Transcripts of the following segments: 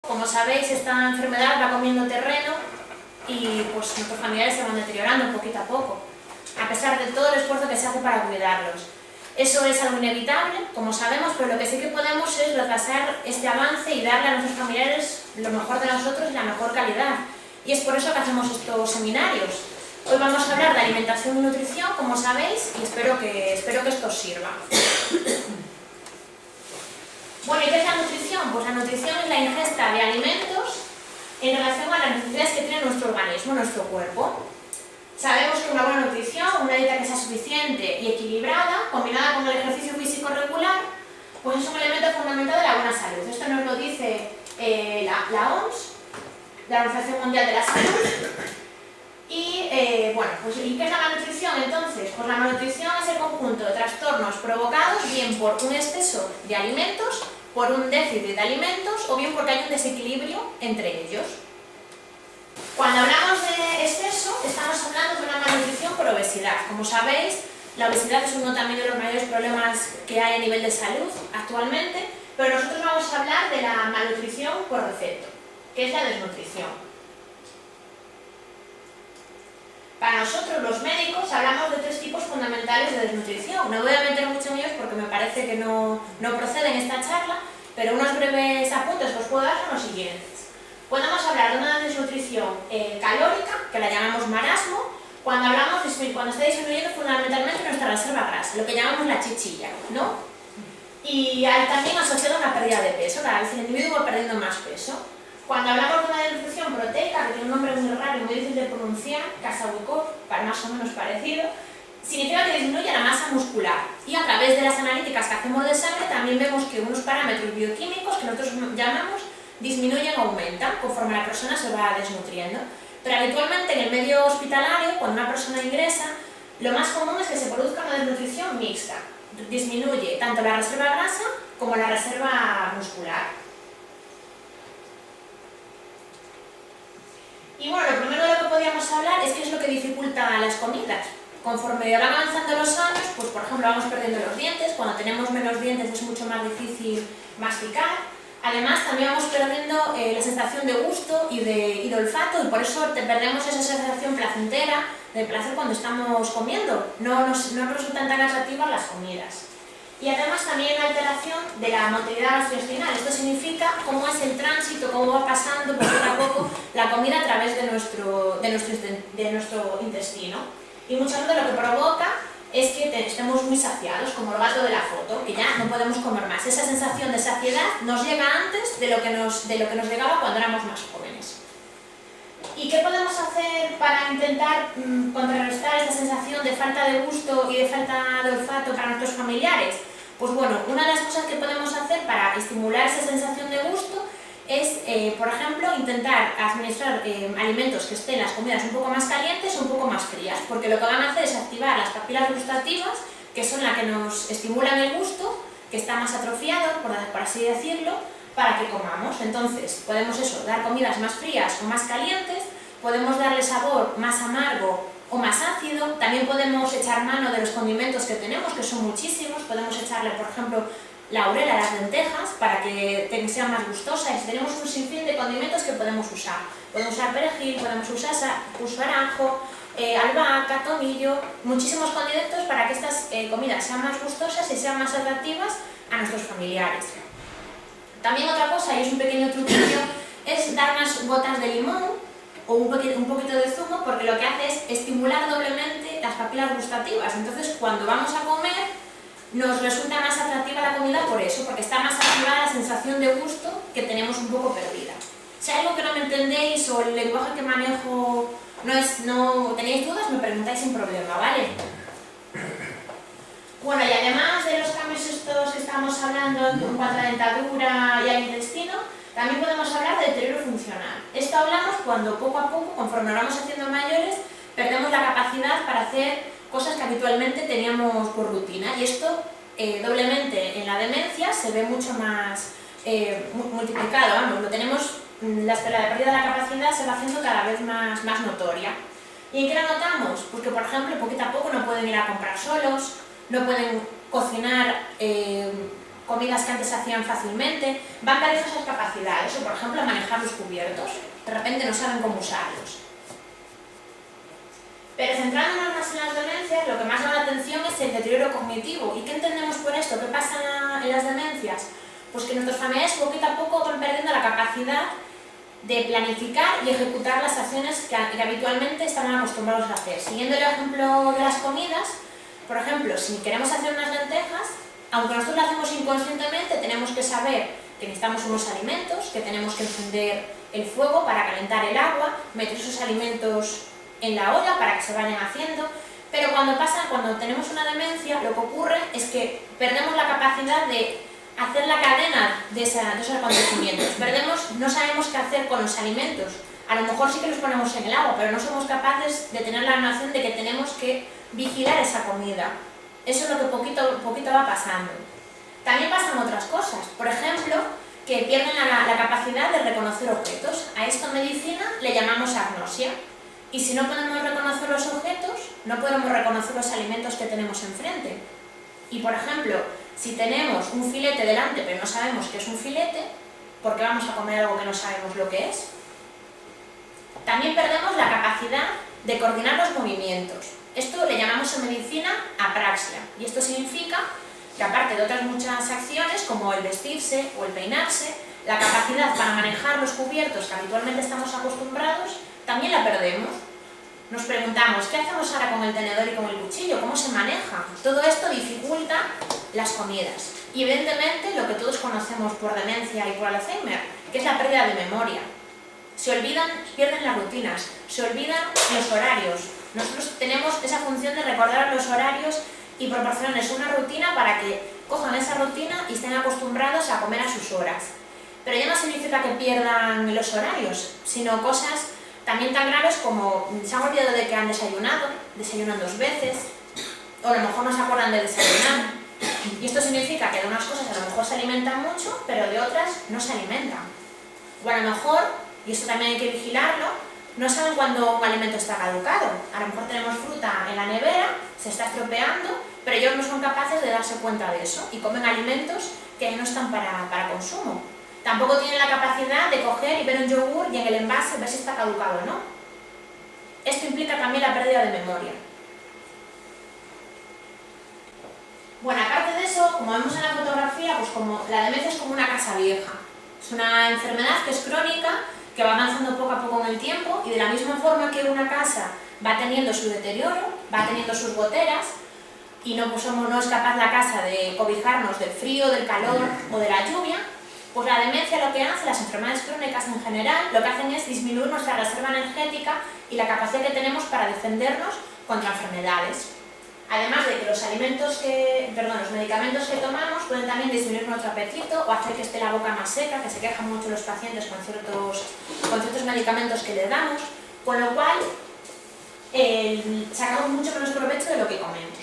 Como sabéis, esta enfermedad va comiendo terreno y pues nuestros familiares se van deteriorando poquito a poco, a pesar de todo el esfuerzo que se hace para cuidarlos. Eso es algo inevitable, como sabemos, pero lo que sí que podemos es retrasar este avance y darle a nuestros familiares lo mejor de nosotros y la mejor calidad. Y es por eso que hacemos estos seminarios. Hoy vamos a hablar de alimentación y nutrición, como sabéis, y espero que esto os sirva. Bueno, ¿y qué es la nutrición? Pues la nutrición es la ingesta de alimentos en relación a las necesidades que tiene nuestro organismo, nuestro cuerpo. Sabemos que una buena nutrición, una dieta que sea suficiente y equilibrada, combinada con el ejercicio físico regular, pues es un elemento fundamental de la buena salud. Esto nos lo dice la OMS, la Organización Mundial de la Salud. Y bueno, pues ¿y qué es la malnutrición entonces? Pues la malnutrición es el conjunto de trastornos provocados bien por un exceso de alimentos, por un déficit de alimentos o bien porque hay un desequilibrio entre ellos. Cuando hablamos de exceso, estamos hablando de una malnutrición por obesidad. Como sabéis, la obesidad es uno también de los mayores problemas que hay a nivel de salud actualmente, pero nosotros vamos a hablar de la malnutrición por defecto, que es la desnutrición. Para nosotros, los médicos, hablamos de tres tipos fundamentales de desnutrición. No voy a meter mucho en ellos porque me parece que no procede en esta charla, pero unos breves apuntes que os puedo dar son los siguientes. Podemos hablar de una desnutrición calórica, que la llamamos marasmo, cuando está disminuyendo fundamentalmente nuestra reserva grasa, lo que llamamos la chichilla, ¿no? Y también asociado a una pérdida de peso, cada vez el individuo va perdiendo más peso. Cuando hablamos de una desnutrición proteica, que tiene un nombre muy raro y muy difícil de pronunciar, Kasawikov, más o menos parecido, significa que disminuye la masa muscular. Y a través de las analíticas que hacemos de sangre también vemos que unos parámetros bioquímicos, que nosotros llamamos, disminuyen o aumentan conforme la persona se va desnutriendo. Pero habitualmente en el medio hospitalario, cuando una persona ingresa, lo más común es que se produzca una desnutrición mixta. Disminuye tanto la reserva grasa como la reserva muscular. Y bueno, lo primero de lo que podríamos hablar es qué es lo que dificulta las comidas. Conforme van avanzando los años, pues por ejemplo vamos perdiendo los dientes, cuando tenemos menos dientes es mucho más difícil masticar. Además también vamos perdiendo la sensación de gusto y de olfato y por eso perdemos esa sensación placentera, de placer cuando estamos comiendo. No nos resultan tan atractivas las comidas. Y además también la alteración de la motilidad gastrointestinal. Esto significa cómo es el tránsito, cómo va pasando poco a poco la comida a través de nuestro intestino. Y muchas veces lo que provoca es que estemos muy saciados, como el gato de la foto, que ya no podemos comer más. Esa sensación de saciedad nos llega antes de lo que nos llegaba cuando éramos más jóvenes. ¿Y qué podemos hacer para intentar contrarrestar esa sensación de falta de gusto y de falta de olfato para nuestros familiares? Pues bueno, una de las cosas que podemos hacer para estimular esa sensación de gusto es, por ejemplo, intentar administrar alimentos que estén las comidas un poco más calientes o un poco más frías, porque lo que van a hacer es activar las papilas gustativas, que son las que nos estimulan el gusto, que está más atrofiado, por así decirlo, para que comamos. Entonces, podemos dar comidas más frías o más calientes, podemos darle sabor más amargo o más ácido, también podemos echar mano de los condimentos que tenemos, que son muchísimos, podemos echarle, por ejemplo, laurel a las lentejas para que sean más gustosas. Tenemos un sinfín de condimentos que podemos usar. Podemos usar perejil, podemos usar ajo, albahaca, tomillo, muchísimos condimentos para que estas comidas sean más gustosas y sean más atractivas a nuestros familiares. También otra cosa, y es un pequeño truquillo, es dar unas gotas de limón o un poquito de zumo, porque lo que hace es estimular doblemente las papilas gustativas. Entonces, cuando vamos a comer, nos resulta más atractiva la comida por eso, porque está más activada la sensación de gusto que tenemos un poco perdida. Si hay algo que no me entendéis o el lenguaje que manejo no tenéis dudas, me preguntáis sin problema, ¿vale? Bueno, y además de los cambios estos que estamos hablando en cuanto a la dentadura y al intestino, también podemos hablar de deterioro funcional. Esto hablamos cuando poco a poco, conforme nos vamos haciendo mayores, perdemos la capacidad para hacer cosas que habitualmente teníamos por rutina. Y esto, doblemente en la demencia, se ve mucho más multiplicado. Vamos, la pérdida de la capacidad se va haciendo cada vez más notoria. ¿Y en qué la notamos? Porque, por ejemplo, poquito a poco no pueden ir a comprar solos, no pueden cocinar comidas que antes se hacían fácilmente, van perdiendo esas capacidades, o por ejemplo manejar los cubiertos, de repente no saben cómo usarlos. Pero centrándonos más en las demencias, lo que más llama la atención es el deterioro cognitivo. ¿Y qué entendemos por esto? ¿Qué pasa en las demencias? Pues que nuestros familiares poquito a poco van perdiendo la capacidad de planificar y ejecutar las acciones que habitualmente estaban acostumbrados a hacer. Siguiendo el ejemplo de las comidas, por ejemplo, si queremos hacer unas lentejas, aunque nosotros lo hacemos inconscientemente, tenemos que saber que necesitamos unos alimentos, que tenemos que encender el fuego para calentar el agua, meter esos alimentos en la olla para que se vayan haciendo, pero cuando tenemos una demencia, lo que ocurre es que perdemos la capacidad de hacer la cadena de esos acontecimientos. No sabemos qué hacer con los alimentos. A lo mejor sí que los ponemos en el agua, pero no somos capaces de tener la noción de que tenemos que vigilar esa comida. Eso es lo que poquito a poquito va pasando. También pasan otras cosas. Por ejemplo, que pierden la capacidad de reconocer objetos. A esto en medicina le llamamos agnosia. Y si no podemos reconocer los objetos, no podemos reconocer los alimentos que tenemos enfrente. Y por ejemplo, si tenemos un filete delante pero no sabemos qué es un filete, ¿por qué vamos a comer algo que no sabemos lo que es? También perdemos la capacidad de coordinar los movimientos. Esto le llamamos en medicina apraxia. Y esto significa que aparte de otras muchas acciones, como el vestirse o el peinarse, la capacidad para manejar los cubiertos que habitualmente estamos acostumbrados, también la perdemos. Nos preguntamos, ¿qué hacemos ahora con el tenedor y con el cuchillo? ¿Cómo se maneja? Todo esto dificulta las comidas. Y evidentemente lo que todos conocemos por demencia y por Alzheimer, que es la pérdida de memoria. Pierden las rutinas, se olvidan los horarios. Nosotros tenemos esa función de recordar los horarios y proporcionarles una rutina para que cojan esa rutina y estén acostumbrados a comer a sus horas. Pero ya no significa que pierdan los horarios, sino cosas también tan graves como se han olvidado de que han desayunado, desayunan 2 veces, o a lo mejor no se acuerdan de desayunar. Y esto significa que de unas cosas a lo mejor se alimentan mucho, pero de otras no se alimentan. O a lo mejor, y esto también hay que vigilarlo, no saben cuándo un alimento está caducado. A lo mejor tenemos fruta en la nevera, se está estropeando, pero ellos no son capaces de darse cuenta de eso y comen alimentos que no están para consumo. Tampoco tienen la capacidad de coger y ver un yogur y en el envase ver si está caducado o no. Esto implica también la pérdida de memoria. Bueno, aparte de eso, como vemos en la fotografía, pues la demencia es como una casa vieja. Es una enfermedad que es crónica, que va avanzando poco a poco en el tiempo, y de la misma forma que una casa va teniendo su deterioro, va teniendo sus goteras, y no es capaz la casa de cobijarnos del frío, del calor o de la lluvia, pues la demencia lo que hace, las enfermedades crónicas en general, lo que hacen es disminuir nuestra reserva energética y la capacidad que tenemos para defendernos contra enfermedades. Además de que los medicamentos que tomamos pueden también disminuir nuestro apetito o hacer que esté la boca más seca, que se quejan mucho los pacientes con ciertos medicamentos que les damos, con lo cual sacamos mucho menos provecho de lo que comemos.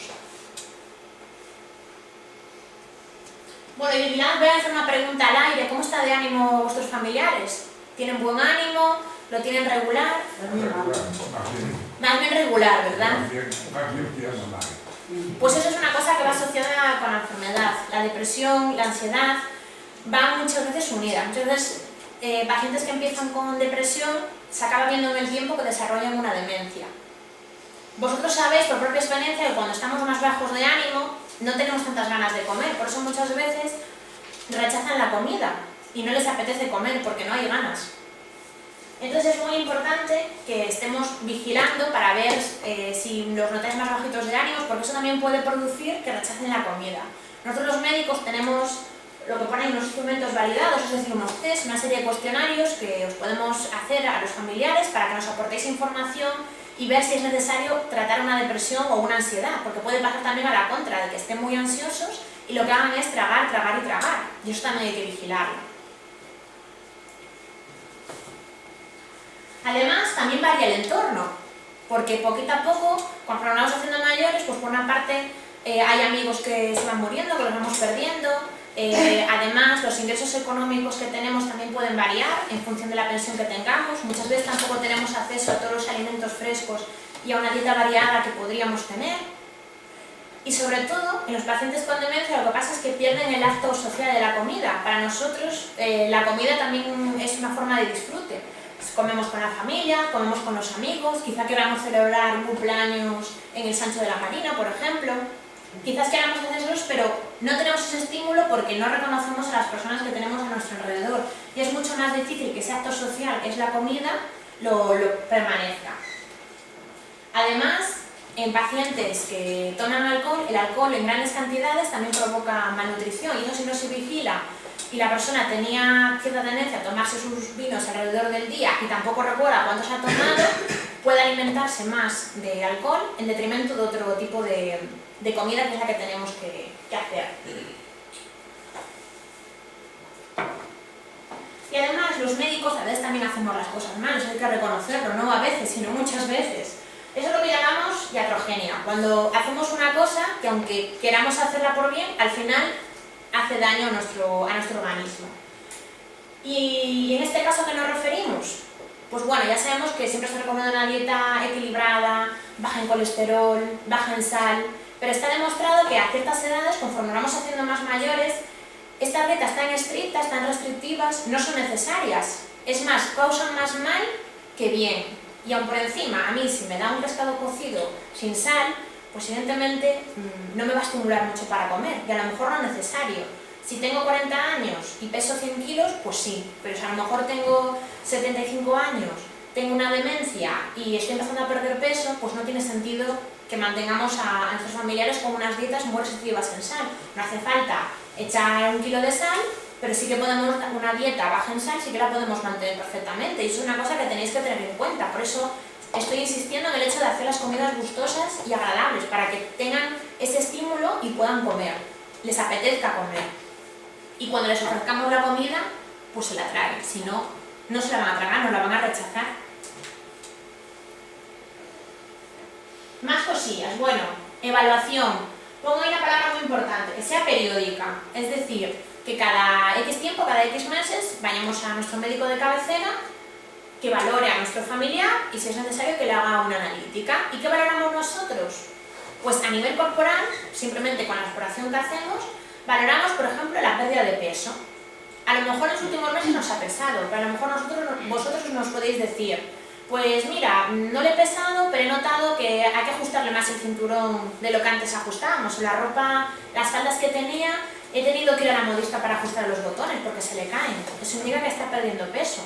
Bueno, y voy a hacer una pregunta al aire. ¿Cómo está de ánimo vuestros familiares? ¿Tienen buen ánimo? ¿Lo tienen regular? Más bien regular, ¿verdad? Pues eso es una cosa que va asociada con la enfermedad. La depresión, la ansiedad van muchas veces unidas. Muchas veces pacientes que empiezan con depresión se acaba viendo en el tiempo que desarrollan una demencia. Vosotros sabéis por propia experiencia que cuando estamos más bajos de ánimo no tenemos tantas ganas de comer, por eso muchas veces rechazan la comida y no les apetece comer porque no hay ganas. Entonces es muy importante que estemos vigilando para ver si los notáis más bajitos de ánimos, porque eso también puede producir que rechacen la comida. Nosotros los médicos tenemos lo que ponen unos instrumentos validados, es decir, unos test, una serie de cuestionarios que os podemos hacer a los familiares para que nos aportéis información y ver si es necesario tratar una depresión o una ansiedad, porque puede pasar también a la contra, de que estén muy ansiosos y lo que hagan es tragar, tragar y tragar, y eso también hay que vigilarlo. Además, también varía el entorno, porque poquito a poco, cuando nos vamos haciendo mayores, pues por una parte hay amigos que se van muriendo, que los vamos perdiendo. Además, los ingresos económicos que tenemos también pueden variar en función de la pensión que tengamos. Muchas veces tampoco tenemos acceso a todos los alimentos frescos y a una dieta variada que podríamos tener. Y sobre todo, en los pacientes con demencia lo que pasa es que pierden el acto social de la comida. Para nosotros, la comida también es una forma de disfrute. Comemos con la familia, comemos con los amigos, quizá queramos celebrar un cumpleaños en el Sancho de la Marina, por ejemplo. Quizás queramos hacerlos, pero no tenemos ese estímulo porque no reconocemos a las personas que tenemos a nuestro alrededor. Y es mucho más difícil que ese acto social, que es la comida, lo permanezca. Además, en pacientes que toman alcohol, el alcohol en grandes cantidades también provoca malnutrición, y eso si no se vigila y la persona tenía cierta tendencia a tomarse sus vinos alrededor del día y tampoco recuerda cuánto se ha tomado, puede alimentarse más de alcohol en detrimento de otro tipo de comida, que es la que tenemos que hacer. Y además los médicos a veces también hacemos las cosas mal, eso hay que reconocerlo, no a veces, sino muchas veces. Eso es lo que llamamos iatrogenia, cuando hacemos una cosa que aunque queramos hacerla por bien, al final hace daño a nuestro organismo. Y en este caso, ¿a qué nos referimos? Pues bueno, ya sabemos que siempre se recomienda una dieta equilibrada, baja en colesterol, baja en sal, pero está demostrado que a ciertas edades, conforme vamos haciendo más mayores, estas dietas tan estrictas, tan restrictivas, no son necesarias. Es más, causan más mal que bien. Y aun por encima, a mí si me da un pescado cocido sin sal, pues evidentemente no me va a estimular mucho para comer, y a lo mejor no es necesario. Si tengo 40 años y peso 100 kilos, pues sí, pero si a lo mejor tengo 75 años, tengo una demencia y estoy empezando a perder peso, pues no tiene sentido que mantengamos a nuestros familiares con unas dietas muy restrictivas en sal. No hace falta echar 1 kilo de sal, pero sí que podemos, una dieta baja en sal, sí que la podemos mantener perfectamente, y eso es una cosa que tenéis que tener en cuenta. Por eso estoy insistiendo en el hecho de hacer las comidas gustosas y agradables, para que tengan ese estímulo y puedan comer, les apetezca comer. Y cuando les ofrezcamos la comida, pues se la traguen, si no, no se la van a tragar, no la van a rechazar. Más cosillas, bueno, evaluación. Pongo ahí una palabra muy importante, que sea periódica, es decir, que cada X tiempo, cada X meses, vayamos a nuestro médico de cabecera, que valore a nuestro familiar y si es necesario que le haga una analítica. ¿Y qué valoramos nosotros? Pues a nivel corporal, simplemente con la exploración que hacemos, valoramos, por ejemplo, la pérdida de peso. A lo mejor en los últimos meses nos ha pesado, pero a lo mejor vosotros nos podéis decir, pues mira, no le he pesado, pero he notado que hay que ajustarle más el cinturón de lo que antes ajustábamos. La ropa, las faldas que tenía, he tenido que ir a la modista para ajustar los botones porque se le caen. Eso indica que está perdiendo peso.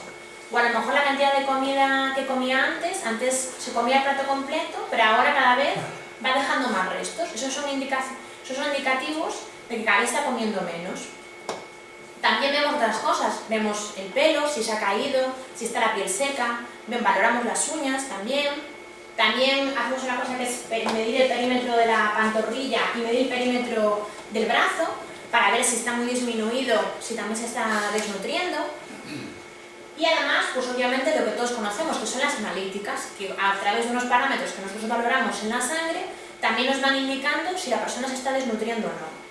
O a lo mejor la cantidad de comida que comía antes se comía el plato completo, pero ahora cada vez va dejando más restos. Esos son indicativos de que cada vez está comiendo menos. También vemos otras cosas, vemos el pelo, si se ha caído, si está la piel seca, valoramos las uñas también. También hacemos una cosa que es medir el perímetro de la pantorrilla y medir el perímetro del brazo, para ver si está muy disminuido, si también se está desnutriendo. Y además, pues obviamente lo que todos conocemos, que son las analíticas, que a través de unos parámetros que nosotros valoramos en la sangre, también nos van indicando si la persona se está desnutriendo o no.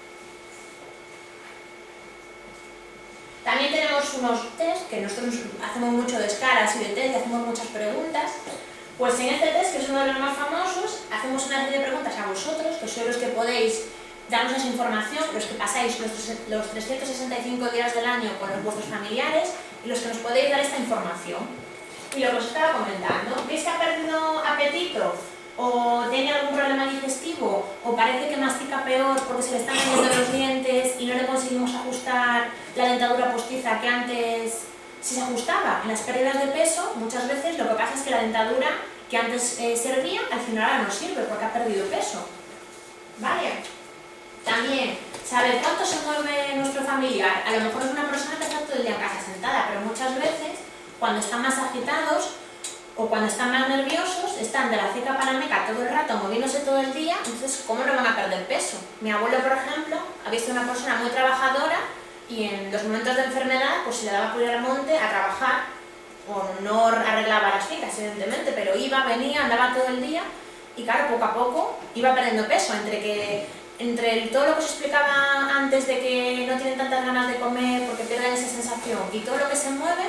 También tenemos unos test, que nosotros hacemos mucho de escalas y de test y hacemos muchas preguntas. Pues en este test, que es uno de los más famosos, hacemos una serie de preguntas a vosotros, que sois los que podéis darnos esa información, los que pasáis los 365 días del año con vuestros familiares y los que nos podéis dar esta información. Y lo que os estaba comentando, ¿veis que ha perdido apetito? ¿O tiene algún problema digestivo? ¿O parece que mastica peor porque se le están cayendo los dientes y no le conseguimos ajustar la dentadura postiza que antes sí se ajustaba? En las pérdidas de peso, muchas veces lo que pasa es que la dentadura que antes servía, al final ahora no sirve porque ha perdido peso. ¿Vale? También, saber cuánto se mueve nuestro familiar. A lo mejor es una persona que está todo el día en casa sentada, pero muchas veces, cuando están más agitados o cuando están más nerviosos, están de la ceca para la meca todo el rato, moviéndose todo el día, entonces, ¿cómo no van a perder peso? Mi abuelo, por ejemplo, había sido una persona muy trabajadora y en los momentos de enfermedad, pues se le daba por ir al monte a trabajar, o no arreglaba las fincas, evidentemente, pero iba, venía, andaba todo el día y, claro, poco a poco iba perdiendo peso, entre todo lo que os explicaba antes de que no tienen tantas ganas de comer porque pierden esa sensación y todo lo que se mueve,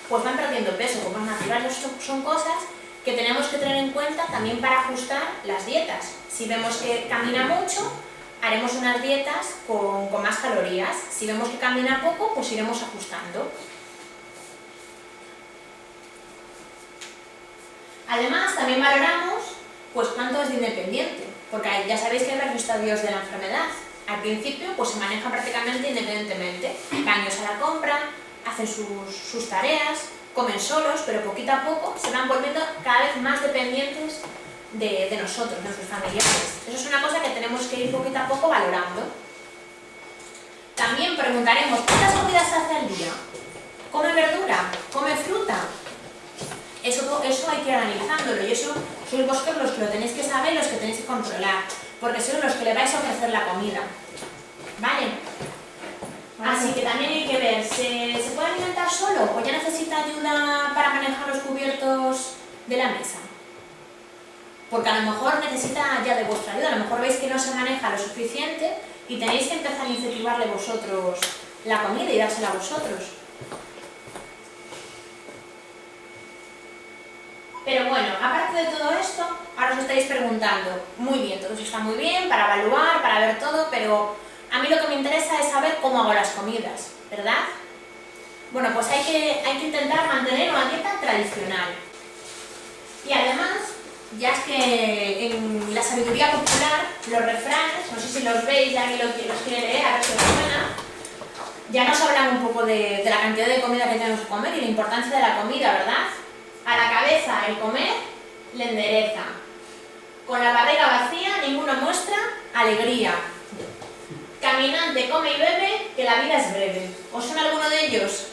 pues van perdiendo peso, como es natural. Son cosas que tenemos que tener en cuenta también para ajustar las dietas. Si vemos que camina mucho, haremos unas dietas con más calorías. Si vemos que camina poco, pues iremos ajustando. Además, también valoramos pues cuánto es de independiente, porque ya sabéis que hay varios estadios de la enfermedad. Al principio pues se manejan prácticamente independientemente, van ellos a la compra, hacen sus tareas, comen solos, pero poquito a poco se van volviendo cada vez más dependientes de nosotros, de nuestros familiares. Eso es una cosa que tenemos que ir poquito a poco valorando. También preguntaremos, ¿cuántas comidas hace al día? ¿Come verdura? ¿Come fruta? Eso hay que ir analizándolo, y eso sois vosotros los que lo tenéis que saber, los que tenéis que controlar, porque sois los que le vais a ofrecer la comida. ¿Vale? Así que también hay que ver, ¿se puede alimentar solo o ya necesita ayuda para manejar los cubiertos de la mesa? Porque a lo mejor necesita ya de vuestra ayuda, a lo mejor veis que no se maneja lo suficiente y tenéis que empezar a incentivarle vosotros la comida y dársela a vosotros. Pero bueno, aparte de todo esto, ahora os estáis preguntando, muy bien, todo eso está muy bien para evaluar, para ver todo, pero a mí lo que me interesa es saber cómo hago las comidas, ¿verdad? Bueno, pues hay que intentar mantener una dieta tradicional. Y además, ya es que en la sabiduría popular, los refranes, no sé si los veis, ya que los quiere leer, a ver si os suena, ya nos hablan un poco de la cantidad de comida que tenemos que comer y la importancia de la comida, ¿verdad? A la cabeza el comer le endereza. Con la barriga vacía ninguno muestra alegría. Caminante come y bebe, que la vida es breve. ¿Os suena alguno de ellos?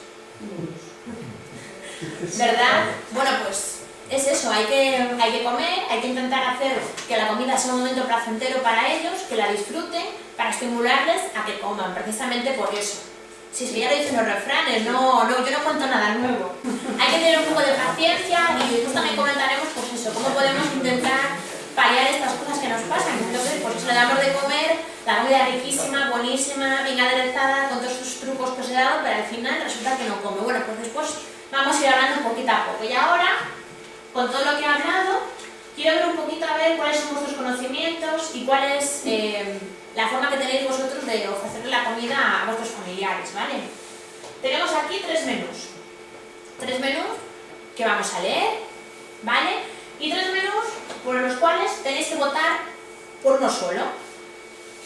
¿Verdad? Bueno, pues es eso, hay que comer, hay que intentar hacer que la comida sea un momento placentero para ellos, que la disfruten, para estimularles a que coman, precisamente por eso. Si es que ya lo dicen los refranes, yo no cuento nada nuevo. Hay que tener un poco de paciencia y después también comentaremos pues eso, cómo podemos intentar paliar estas cosas que nos pasan. Entonces, pues eso, le damos de comer, la comida riquísima, buenísima, bien aderezada, con todos sus trucos que os he dado, pero al final resulta que no come. Bueno, pues después vamos a ir hablando poquito a poco. Y ahora, con todo lo que he hablado, quiero ver un poquito a ver cuáles son vuestros conocimientos y cuál es la forma que tenéis vosotros de ofrecerle la comida a vuestros familiares, ¿vale? Tenemos aquí tres menús. Tres menús que vamos a leer, ¿vale? Y tres menús por los cuales tenéis que votar por uno solo.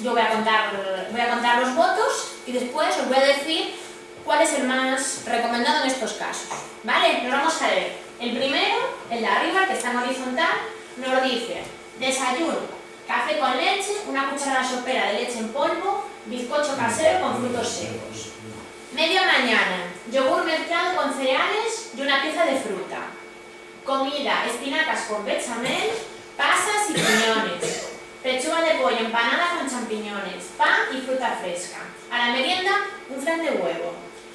Yo voy a contar los votos y después os voy a decir cuál es el más recomendado en estos casos, ¿vale? Los vamos a leer. El primero, el de arriba, que está en horizontal, nos dice: desayuno, café con leche, una cucharada sopera de leche en polvo, bizcocho casero con frutos secos. Media mañana, yogur mezclado con cereales y una pieza de fruta. Comida, espinacas con bechamel, pasas y piñones. Pechuga de pollo empanada con champiñones, pan y fruta fresca. A la merienda, un flan de huevo.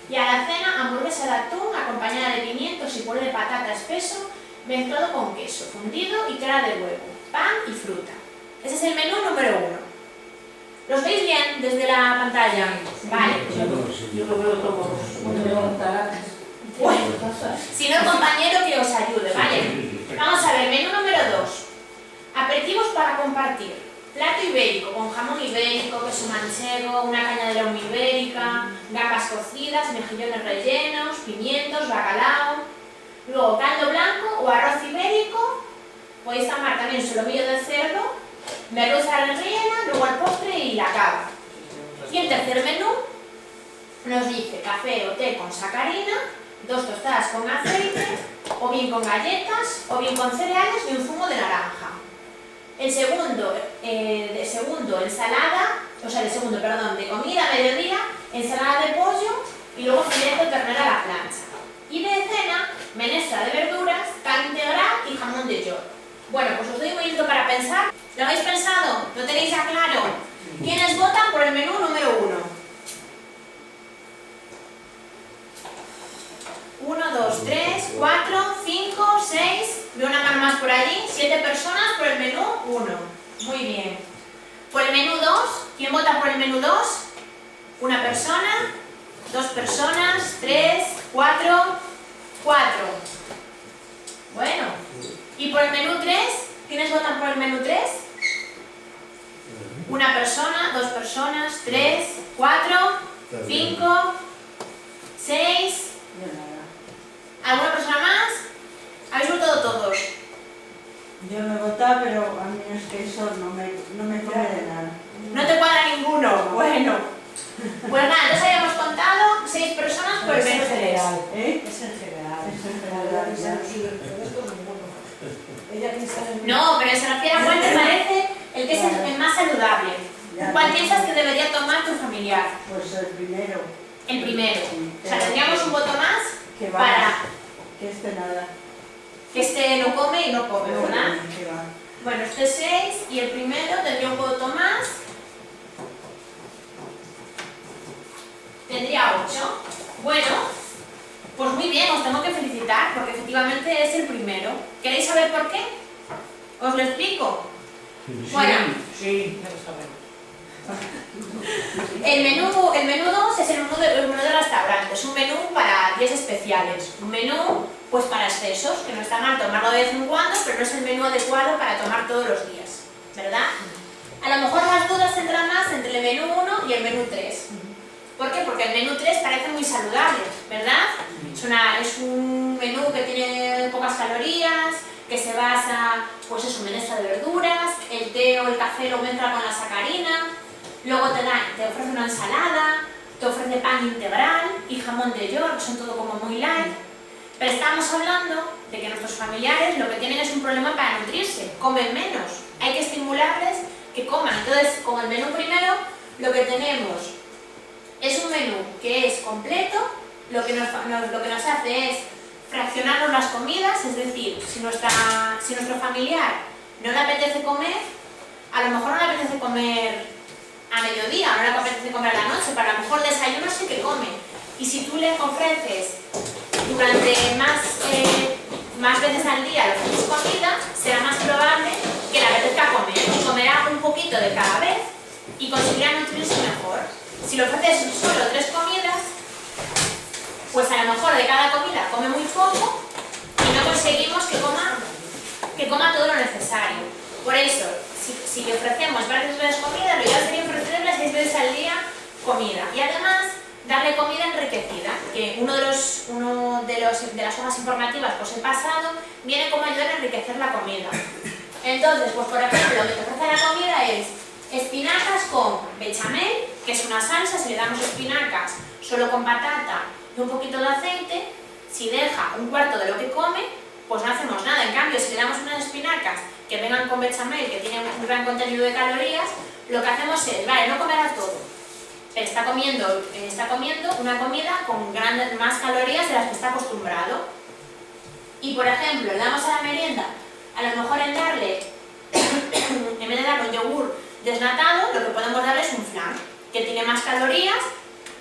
Y a la cena, hamburguesa de atún acompañada de pimientos y puré de patata espeso, mezclado con queso fundido y clara de huevo, pan y fruta. Ese es el menú número 1. ¿Los veis bien desde la pantalla? Vale. Yo lo veo como Bueno, si no, el compañero que os ayude, ¿vale? Vamos a ver, menú número 2. Aperitivos para compartir. Plato ibérico con jamón ibérico, queso manchego, una caña de lomo ibérica, gambas cocidas, mejillones rellenos, pimientos, bacalao. Luego caldo blanco o arroz ibérico. Podéis tomar también solomillo de cerdo, merluza rellena, luego el postre y la cava. Y el tercer menú nos dice café o té con sacarina, 2 tostadas con aceite, o bien con galletas, o bien con cereales y un zumo de naranja. El segundo, de comida a mediodía, ensalada de pollo y luego filete de ternera a la plancha. Y de cena, menestra de verduras, carne integral y jamón de york. Bueno, pues os doy un minuto para pensar. ¿Lo habéis pensado? ¿Lo tenéis ya claro? ¿Quiénes votan por el menú número 1? 1, 2, 3, 4, 5, 6, veo una mano más por allí, 7 personas por el menú 1. Muy bien. Por el menú 2, ¿quién vota por el menú 2? Una persona, 2 personas, 3, 4, 4. Bueno. ¿Y por el menú 3? ¿Quiénes votan por el menú 3? Una persona, 2 personas, 3, 4, 5, 6. ¿Alguna persona más? ¿Habéis votado todos? Yo no he votado, pero a mí es que eso no me come de nada. ¿No te cuadra ninguno? Bueno. Pues nada, entonces habíamos contado 6 personas por el menú 3. ¿Eh? Es en general. Es en general, ya. No, pero se refiere a cuál te parece el que es el más saludable. ¿Cuál piensas que debería tomar tu familiar? Pues el primero. El primero. Sí, O sea, tendríamos un voto más que va, para que nada. que este no come y no come, ¿verdad? Que va. Bueno, este 6 y el primero tendría un voto más. Tendría 8. Bueno, pues muy bien, os tengo que felicitar porque efectivamente es el primero. ¿Queréis saber por qué? ¿Os lo explico? Bueno, Sí, ya lo sabemos. el menú 2 es el menú de restaurante, un menú para días especiales, un menú pues para excesos, que no está mal tomarlo de vez en cuando, pero no es el menú adecuado para tomar todos los días, ¿verdad? A lo mejor las dudas entran más entre el menú 1 y el menú 3. ¿Por qué? Porque el menú 3 parece muy saludable, ¿verdad? Es un menú que tiene pocas calorías, que se basa pues eso, en esta de verduras, el té o el café lo mezcla con la sacarina, luego te ofrece una ensalada, te ofrece pan integral y jamón de york, son todo como muy light. Pero estamos hablando de que nuestros familiares lo que tienen es un problema para nutrirse, comen menos, hay que estimularles que coman. Entonces, con el menú primero, lo que tenemos es un menú que es completo, lo que nos hace es fraccionarnos las comidas, es decir, si nuestro familiar no le apetece comer, a lo mejor no le apetece comer a mediodía, no le apetece comer a la noche, pero a lo mejor el desayuno sí que come. Y si tú le ofreces durante más veces al día le ofreces comida, será más probable que le apetezca comer y comerá un poquito de cada vez y conseguirá nutrirse mejor. Si le ofreces solo 3 comidas, pues a lo mejor de cada comida come muy poco y no conseguimos que coma todo lo necesario. Por eso, si le ofrecemos varias veces comida, lo ideal sería ofrecerle 6 veces al día comida. Y además, darle comida enriquecida, que una de las hojas informativas que os he pasado viene como ayudar a enriquecer la comida. Entonces, pues por ejemplo, lo que te ofrece la comida es espinacas con bechamel, que es una salsa. Si le damos espinacas solo con patata y un poquito de aceite, si deja un cuarto de lo que come, pues no hacemos nada. En cambio, si le damos unas espinacas que vengan con bechamel, que tienen un gran contenido de calorías, lo que hacemos es, vale, no comerá todo, pero está comiendo una comida con más calorías de las que está acostumbrado. Y por ejemplo, le damos a la merienda, a lo mejor en vez de darle un yogur desnatado, lo que podemos darle es un flan, que tiene más calorías,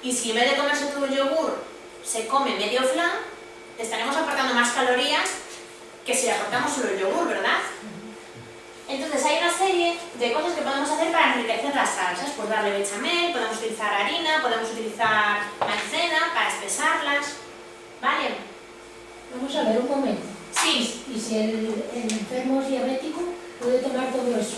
y si en vez de comerse todo el yogur se come medio flan, le estaremos aportando más calorías que si le aportamos solo el yogur, ¿verdad? Entonces hay una serie de cosas que podemos hacer para enriquecer las salsas, pues darle bechamel, podemos utilizar harina, podemos utilizar maicena para espesarlas, ¿vale? Vamos a ver un momento. Sí. ¿Y si el enfermo es diabético, puede tomar todo eso?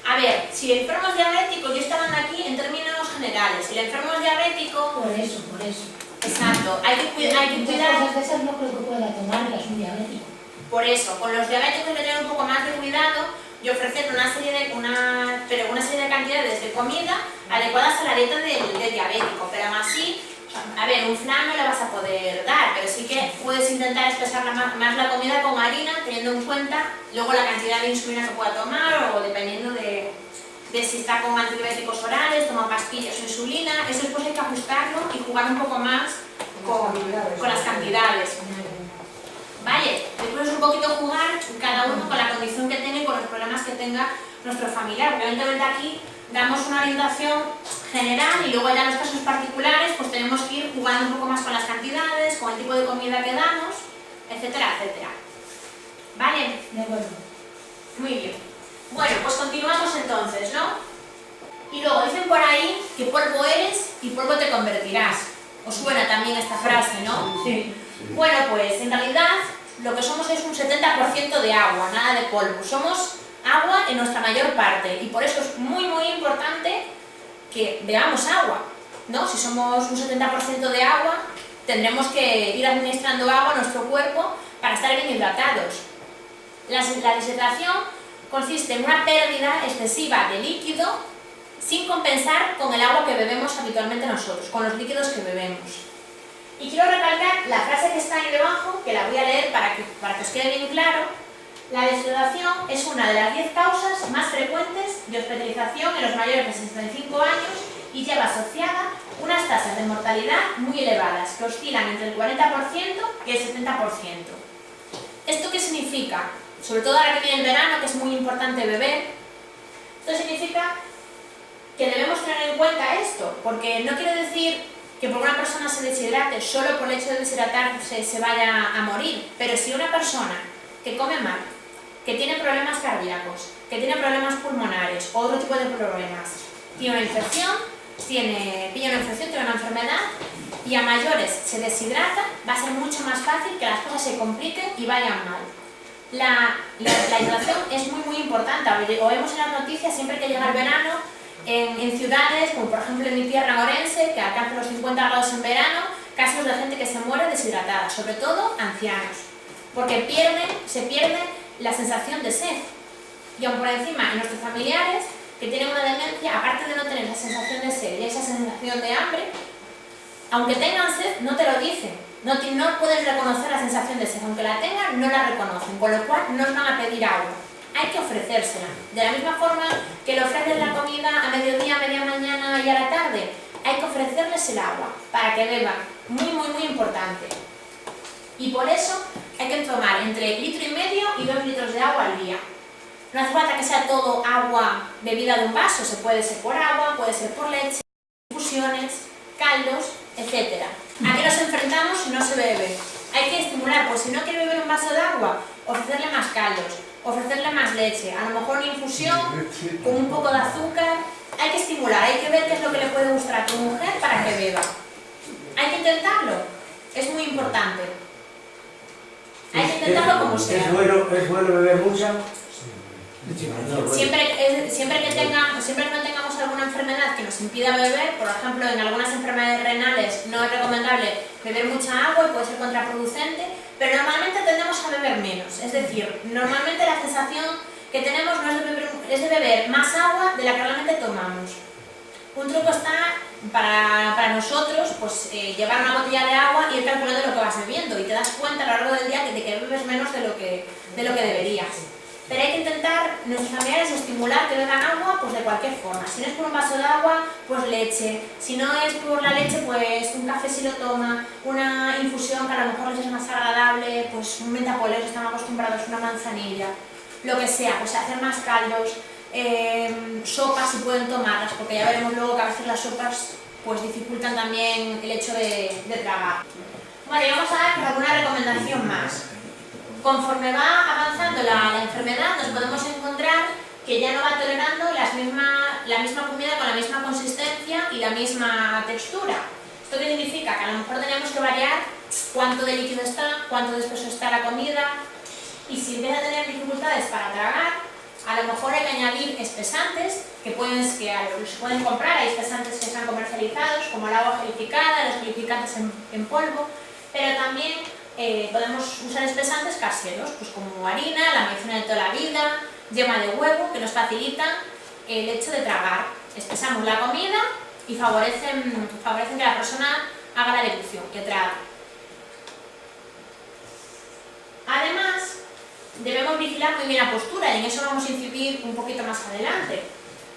A ver, si el enfermo es diabético, yo estaba aquí en términos generales, si el enfermo es diabético... Por eso. Exacto, hay que cuidar... Muchas cosas de esas no creo que pueda tomarlas un diabético. Por eso, con los diabéticos hay que tener un poco más de cuidado y ofrecer una serie de cantidades de comida adecuadas a la dieta del diabético, pero aún así, a ver, un flan no le vas a poder dar, pero sí que puedes intentar espesar más la comida con harina, teniendo en cuenta luego la cantidad de insulina que pueda tomar, o dependiendo de si está con antidiabéticos orales, toma pastillas o insulina. Eso después hay que ajustarlo y jugar un poco más con las cantidades. Vale, después es un poquito jugar cada uno con la condición que tenga y con los problemas que tenga nuestro familiar. Obviamente aquí damos una orientación general y luego ya en los casos particulares pues tenemos que ir jugando un poco más con las cantidades, con el tipo de comida que damos, etcétera, etcétera. ¿Vale? De acuerdo. Muy bien. Bueno, pues continuamos entonces, ¿no? Y luego dicen por ahí que polvo eres y polvo te convertirás. ¿Os suena también esta frase, no? Sí. Bueno, pues en realidad lo que somos es un 70% de agua, nada de polvo. Somos agua en nuestra mayor parte y por eso es muy importante que bebamos agua, ¿no? Si somos un 70% de agua, tendremos que ir administrando agua a nuestro cuerpo para estar bien hidratados. La deshidratación consiste en una pérdida excesiva de líquido sin compensar con el agua que bebemos habitualmente nosotros, con los líquidos que bebemos. Y quiero recalcar la frase que está ahí debajo, que la voy a leer para que os quede bien claro. La deshidratación es una de las 10 causas más frecuentes de hospitalización en los mayores de 65 años y lleva asociada unas tasas de mortalidad muy elevadas, que oscilan entre el 40% y el 70%. ¿Esto qué significa? Sobre todo ahora que viene el verano, que es muy importante beber, esto significa que debemos tener en cuenta esto, porque no quiere decir que por una persona se deshidrate, solo por el hecho de deshidratarse se vaya a morir, pero si una persona que come mal, que tiene problemas cardíacos, que tiene problemas pulmonares o otro tipo de problemas, tiene una infección, pilla una infección, tiene una enfermedad y a mayores se deshidrata, va a ser mucho más fácil que las cosas se compliquen y vayan mal. La hidratación es muy importante, o vemos en las noticias siempre que llega el verano, en ciudades, como por ejemplo en mi tierra, en Orense, que alcanza los 50 grados en verano, casos de gente que se muere deshidratada, sobre todo ancianos, porque se pierde la sensación de sed. Y aún por encima, en nuestros familiares que tienen una demencia, aparte de no tener la sensación de sed y esa sensación de hambre, aunque tengan sed, no te lo dicen, no pueden reconocer la sensación de sed, aunque la tengan, no la reconocen, con lo cual no os van a pedir agua. Hay que ofrecérsela. De la misma forma que le ofrecen la comida a mediodía, a media mañana y a la tarde, hay que ofrecerles el agua para que beban. Muy importante. Y por eso hay que tomar entre 1,5 litros y 2 litros de agua al día. No hace falta que sea todo agua bebida de un vaso, se puede ser por agua, puede ser por leche, infusiones, caldos, etc. ¿A qué nos enfrentamos si no se bebe? Hay que estimular, pues si no quiere beber un vaso de agua, ofrecerle más caldos, ofrecerle más leche, a lo mejor una infusión con un poco de azúcar. Hay que estimular, hay que ver qué es lo que le puede gustar a tu mujer para que beba. Hay que intentarlo, es muy importante. Hay que intentarlo como sea. ¿Es bueno beber mucha? Siempre que no tengamos alguna enfermedad que nos impida beber, por ejemplo, en algunas enfermedades renales no es recomendable beber mucha agua y puede ser contraproducente, pero normalmente tendemos a beber menos. Es decir, normalmente la sensación que tenemos no es de beber más agua de la que realmente tomamos. Un truco está para nosotros, pues llevar una botella de agua y ir calculando lo que vas bebiendo y te das cuenta a lo largo del día de que bebes menos de lo que deberías. Pero hay que intentar, nuestros familiares, estimular que beban agua pues de cualquier forma. Si no es por un vaso de agua, pues leche. Si no es por la leche, pues un café si lo toma, una infusión que a lo mejor les es más agradable, pues un mentapoleo, están acostumbrados, una manzanilla, lo que sea, pues hacer más caldos, sopas si pueden tomarlas, porque ya veremos luego que a veces las sopas pues dificultan también el hecho de tragar. Vale, y vamos a dar alguna recomendación más. Conforme va avanzando la enfermedad, nos podemos encontrar que ya no va tolerando la misma comida con la misma consistencia y la misma textura. ¿Esto qué significa? Que a lo mejor tenemos que variar cuánto de líquido está, cuánto de espeso está la comida, y si empieza a tener dificultades para tragar, a lo mejor hay que añadir espesantes que se pueden comprar. Hay espesantes que están comercializados, como el agua gelificada, los gelificantes en polvo, pero también podemos usar espesantes caseros, pues como harina, la maicena de toda la vida, yema de huevo, que nos facilitan el hecho de tragar. Espesamos la comida y favorecen que la persona haga la deglución, que trague. Además, debemos vigilar muy bien la postura, y en eso vamos a incidir un poquito más adelante.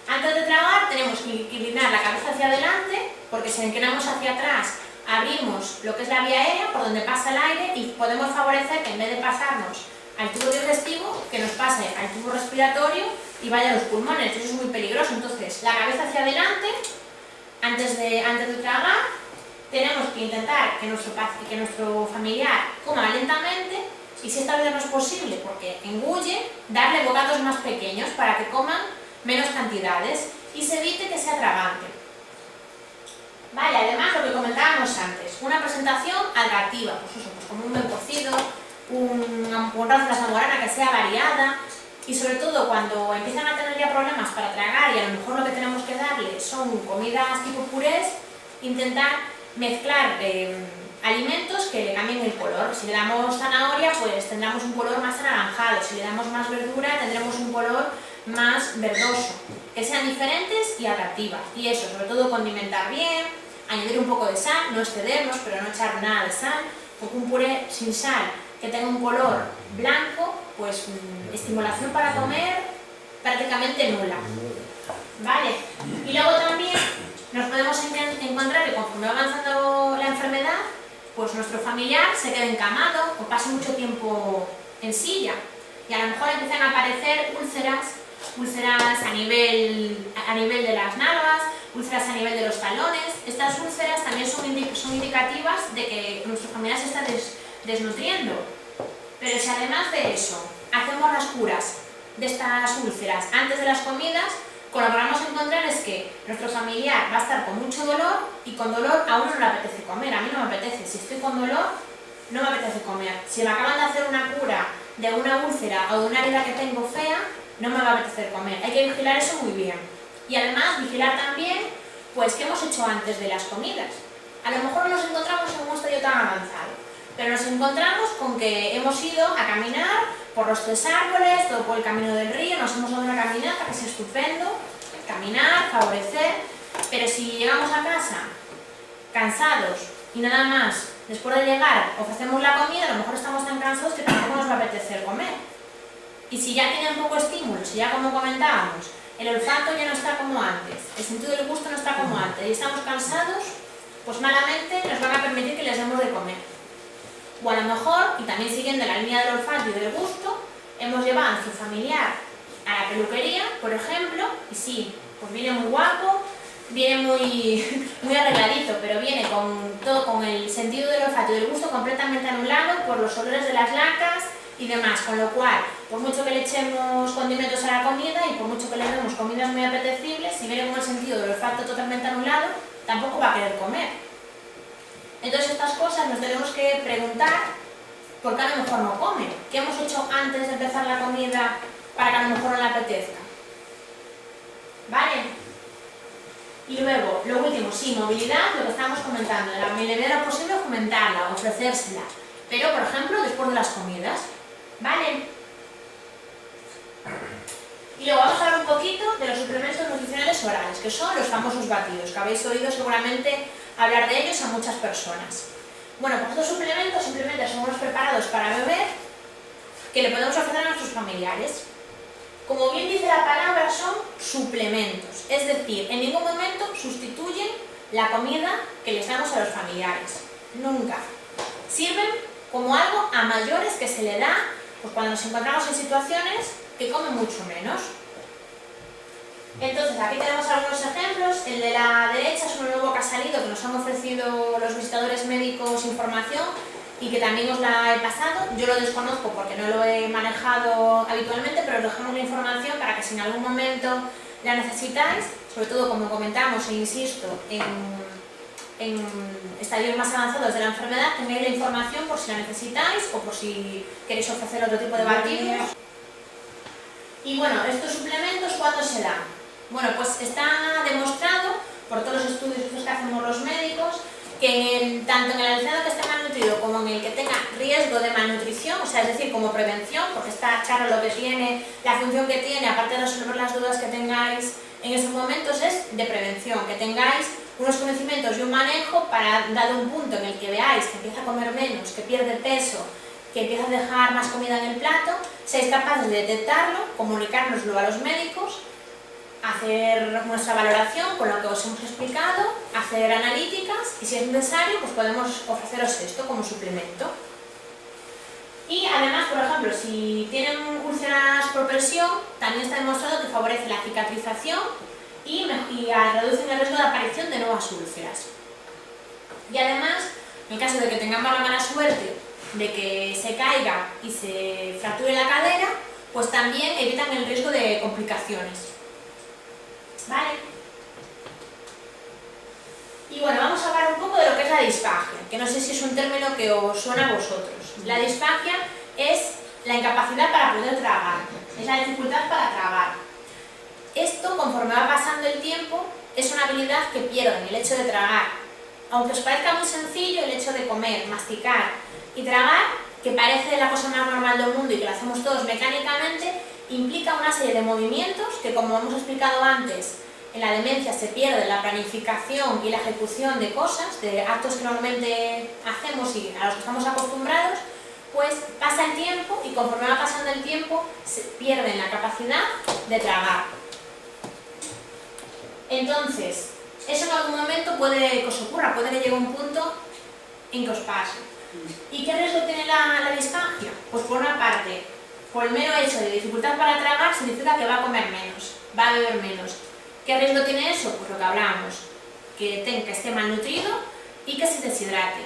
Antes de tragar tenemos que inclinar la cabeza hacia adelante, porque si inclinamos hacia atrás abrimos lo que es la vía aérea por donde pasa el aire y podemos favorecer que en vez de pasarnos al tubo digestivo, que nos pase al tubo respiratorio y vaya a los pulmones. Eso es muy peligroso. Entonces, la cabeza hacia adelante, antes de tragar, tenemos que intentar que nuestro familiar coma lentamente, y si esta vez no es posible porque engulle, darle bocados más pequeños para que coman menos cantidades y se evite que sea tragante. Vale, además lo que comentábamos antes, una presentación atractiva, pues eso, pues como un buen cocido, un raza zamorana que sea variada, y sobre todo cuando empiezan a tener ya problemas para tragar y a lo mejor lo que tenemos que darle son comidas tipo purés, intentar mezclar alimentos que le cambien el color. Si le damos zanahoria, pues tendremos un color más anaranjado. Si le damos más verdura, tendremos un color más verdoso. Que sean diferentes y atractivas. Y eso, sobre todo condimentar bien, añadir un poco de sal, no excedernos, pero no echar nada de sal. Porque un puré sin sal que tenga un color blanco, pues estimulación para comer prácticamente nula. ¿Vale? Y luego también nos podemos encontrar que conforme va avanzando la enfermedad, pues nuestro familiar se quede encamado o pase mucho tiempo en silla y a lo mejor empiezan a aparecer úlceras a nivel de las nalgas, úlceras a nivel de los talones. Estas úlceras también son indicativas de que nuestro familiar se está desnutriendo. Pero si además de eso hacemos las curas de estas úlceras antes de las comidas, con lo que vamos a encontrar es que nuestro familiar va a estar con mucho dolor y con dolor a uno no le apetece comer. A mí no me apetece. Si estoy con dolor, no me apetece comer. Si me acaban de hacer una cura de una úlcera o de una herida que tengo fea, no me va a apetecer comer. Hay que vigilar eso muy bien. Y además vigilar también pues qué hemos hecho antes de las comidas. A lo mejor no nos encontramos en un estadio tan avanzado, pero nos encontramos con que hemos ido a caminar por los 3 árboles, todo por el camino del río, nos hemos dado una caminata que es estupendo, caminar, favorecer, pero si llegamos a casa cansados y nada más, después de llegar ofrecemos la comida, a lo mejor estamos tan cansados que tampoco nos va a apetecer comer. Y si ya tienen poco estímulo, si ya como comentábamos, el olfato ya no está como antes, el sentido del gusto no está como antes y estamos cansados, pues malamente nos van a permitir que les demos de comer. O a lo mejor, y también siguiendo la línea del olfato y del gusto, hemos llevado a nuestro familiar a la peluquería, por ejemplo, y sí, pues viene muy guapo, viene muy arregladito, pero viene con el sentido del olfato y del gusto completamente anulado por los olores de las lacas y demás, con lo cual, por mucho que le echemos condimentos a la comida y por mucho que le demos comidas muy apetecibles, si viene con el sentido del olfato totalmente anulado, tampoco va a querer comer. Entonces estas cosas nos tenemos que preguntar por qué a lo mejor no come. ¿Qué hemos hecho antes de empezar la comida para que a lo mejor no le apetezca? ¿Vale? Y luego, lo último, sí, movilidad, lo que estábamos comentando, de la medida posible fomentarla, ofrecérsela, pero por ejemplo después de las comidas. ¿Vale? Y luego vamos a hablar un poquito de los suplementos nutricionales orales, que son los famosos batidos, que habéis oído seguramente hablar de ellos a muchas personas. Bueno, pues estos suplementos simplemente son unos preparados para beber que le podemos ofrecer a nuestros familiares. Como bien dice la palabra, son suplementos, es decir, en ningún momento sustituyen la comida que les damos a los familiares. Nunca. Sirven como algo a mayores que se le da pues, cuando nos encontramos en situaciones que comen mucho menos. Entonces, aquí tenemos algunos ejemplos. El de la derecha es uno nuevo que ha salido, que nos han ofrecido los visitadores médicos información y que también os la he pasado. Yo lo desconozco porque no lo he manejado habitualmente, pero os dejamos la información para que si en algún momento la necesitáis, sobre todo como comentamos e insisto, en estadios más avanzados de la enfermedad, tengáis la información por si la necesitáis o por si queréis ofrecer otro tipo de batidos. Y bueno, estos suplementos, ¿cuándo se dan? Bueno, pues está demostrado por todos los estudios que hacemos los médicos que tanto en el alumnado que esté malnutrido como en el que tenga riesgo de malnutrición, o sea, es decir, como prevención, porque esta charla lo que tiene, la función que tiene, aparte de resolver las dudas que tengáis en esos momentos, es de prevención, que tengáis unos conocimientos y un manejo para, dado un punto en el que veáis que empieza a comer menos, que pierde peso, que empieza a dejar más comida en el plato, seáis capaces de detectarlo, comunicárnoslo a los médicos, hacer nuestra valoración con lo que os hemos explicado, hacer analíticas y si es necesario pues podemos ofreceros esto como suplemento. Y además, por ejemplo, si tienen úlceras por presión, también está demostrado que favorece la cicatrización y reduce el riesgo de aparición de nuevas úlceras. Y además, en caso de que tengamos la mala suerte de que se caiga y se fracture la cadera, pues también evitan el riesgo de complicaciones. ¿Vale? Y bueno, vamos a hablar un poco de lo que es la disfagia, que no sé si es un término que os suena a vosotros. La disfagia es la incapacidad para poder tragar, es la dificultad para tragar. Esto, conforme va pasando el tiempo, es una habilidad que pierden, el hecho de tragar. Aunque os parezca muy sencillo el hecho de comer, masticar y tragar, que parece la cosa más normal del mundo y que lo hacemos todos mecánicamente, implica una serie de movimientos que, como hemos explicado antes, en la demencia se pierde la planificación y la ejecución de cosas, de actos que normalmente hacemos y a los que estamos acostumbrados, pues pasa el tiempo y conforme va pasando el tiempo se pierden la capacidad de tragar. Entonces, eso en algún momento puede que os ocurra, puede que llegue un punto en que os pase. ¿Y qué riesgo tiene la disfagia? Pues por una parte, por el mero hecho de dificultad para tragar, significa que va a comer menos, va a beber menos. ¿Qué riesgo tiene eso? Pues lo que hablamos, que esté malnutrido y que se deshidrate.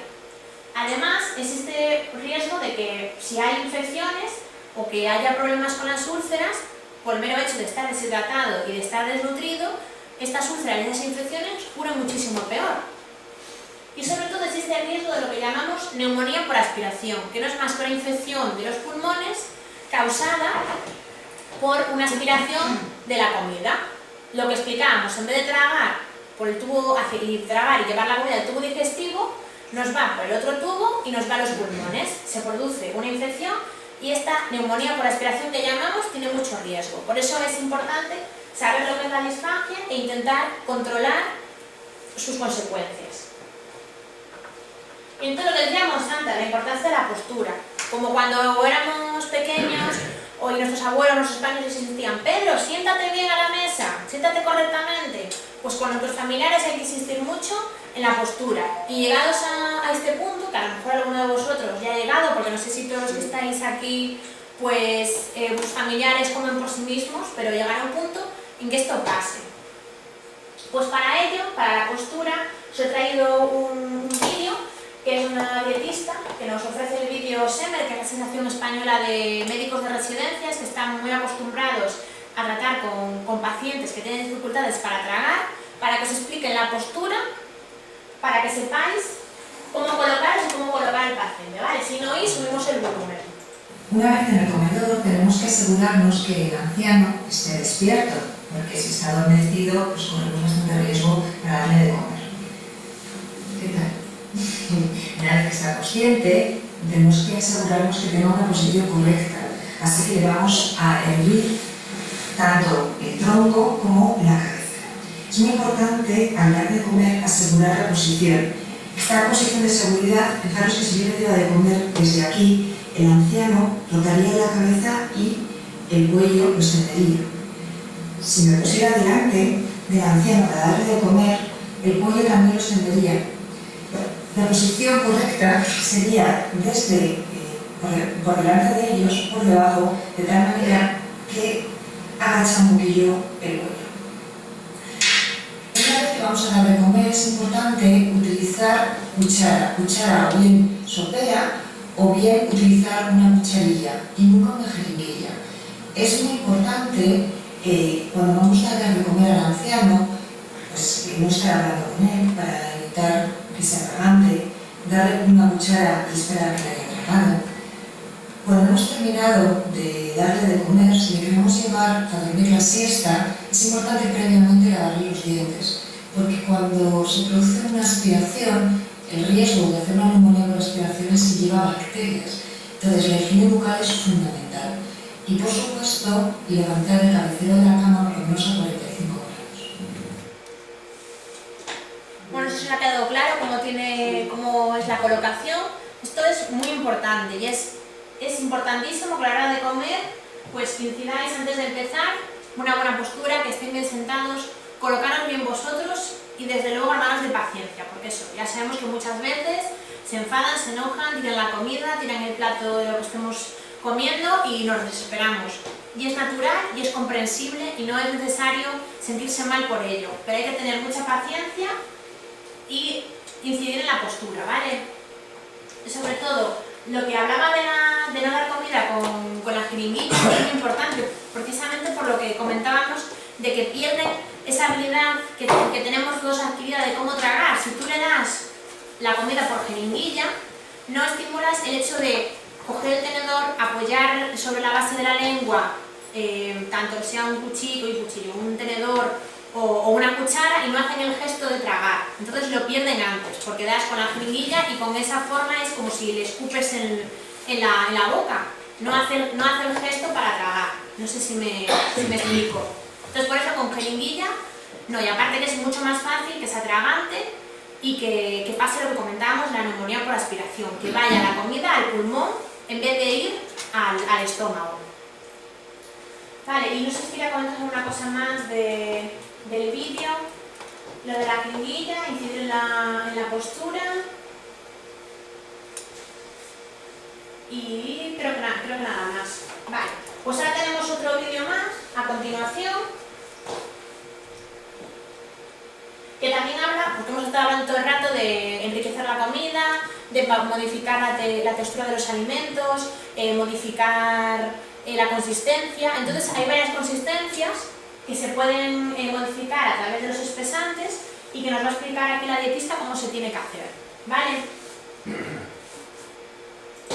Además, existe riesgo de que si hay infecciones o que haya problemas con las úlceras, por el mero hecho de estar deshidratado y de estar desnutrido, estas úlceras y esas infecciones curan muchísimo peor. Y sobre todo existe el riesgo de lo que llamamos neumonía por aspiración, que no es más que una infección de los pulmones causada por una aspiración de la comida. Lo que explicábamos, en vez de tragar por el tubo y tragar y llevar la comida al tubo digestivo, nos va por el otro tubo y nos va a los pulmones. Se produce una infección y esta neumonía por aspiración que llamamos tiene mucho riesgo. Por eso es importante saber lo que es la disfagia e intentar controlar sus consecuencias. Y entonces lo que decíamos antes, la importancia de la postura. Como cuando éramos pequeños o nuestros abuelos, nuestros padres les insistían: Pedro, siéntate bien a la mesa, siéntate correctamente. Pues con nuestros familiares hay que insistir mucho en la postura. Y llegados a este punto, que a lo mejor alguno de vosotros ya ha llegado, porque no sé si todos los que estáis aquí, pues vuestros familiares comen por sí mismos, pero llegará un punto en que esto pase. Pues para ello, para la postura, os he traído un vídeo que es una dietista que nos ofrece el vídeo SEMER, que es la Asociación Española de Médicos de Residencias, que están muy acostumbrados a tratar con pacientes que tienen dificultades para tragar, para que os expliquen la postura, para que sepáis cómo colocaros y cómo colocar el paciente, ¿vale? Si no oís, subimos el volumen. Una vez en el comedor tenemos que asegurarnos que el anciano esté despierto, porque si está adormecido, pues corremos bastante riesgo para darle de comer. ¿Qué tal? Una vez que está consciente, tenemos que asegurarnos que tenga una posición correcta, así que le vamos a hervir tanto el tronco como la cabeza. Es muy importante, al dar de comer, asegurar la posición. Esta posición de seguridad, fijaros que si yo le diera de comer desde aquí, el anciano rotaría la cabeza y el cuello lo extendería. Si me pusiera delante del anciano para darle de comer, el cuello también lo extendería. La posición correcta sería desde por delante de ellos, por debajo, de tal manera que agacha un poquillo el cuello. Una vez que vamos a dar de comer, es importante utilizar cuchara o bien sopera o bien utilizar una cucharilla y nunca una jeringuilla. Es muy importante cuando vamos a dar de comer al anciano, pues no estar hablando con él para evitar que se atragante, darle una cuchara y esperar a que le haya tragado. Cuando hemos terminado de darle de comer, si le queremos llevar a dormir la siesta, es importante previamente lavarle los dientes, porque cuando se produce una aspiración, el riesgo de hacer una neumonía por aspiración es si lleva bacterias. Entonces, la higiene bucal es fundamental. Y, por supuesto, levantar el cabecero de la cama por lo menos a 45 grados. Bueno, eso se ha quedado claro cómo es la colocación. Esto es muy importante y es importantísimo que a la hora de comer, pues que incidáis antes de empezar una buena postura, que estén bien sentados, colocaros bien vosotros y desde luego armados de paciencia, porque eso, ya sabemos que muchas veces se enfadan, se enojan, tiran la comida, tiran el plato de lo que estemos comiendo y nos desesperamos. Y es natural y es comprensible y no es necesario sentirse mal por ello, pero hay que tener mucha paciencia y incidir en la postura, ¿vale? Y sobre todo, lo que hablaba de no dar comida con la jeringuilla es muy importante, precisamente por lo que comentábamos de que pierden esa habilidad que tenemos todos adquirida de cómo tragar. Si tú le das la comida por jeringuilla, no estimulas el hecho de coger el tenedor, apoyar sobre la base de la lengua, tanto sea un cuchillo, un tenedor o una cuchara, y no hacen el gesto de tragar. Entonces lo pierden antes, porque das con la jeringuilla y con esa forma es como si le escupes en la boca. No hace el gesto para tragar. No sé si me explico. Entonces por eso con jeringuilla, no, y aparte que es mucho más fácil que se atragante y que pase lo que comentábamos, la neumonía por aspiración, que vaya la comida al pulmón en vez de ir al estómago. Vale, y no sé si quería comentar una cosa más del vídeo, lo de la jeringuilla, incidir en la postura. Y creo que nada más. Vale, pues ahora tenemos otro vídeo más a continuación, que también habla, porque hemos estado hablando todo el rato de enriquecer la comida, de modificar la textura de los alimentos, modificar la consistencia. Entonces hay varias consistencias que se pueden modificar a través de los espesantes y que nos va a explicar aquí la dietista cómo se tiene que hacer. ¿Vale?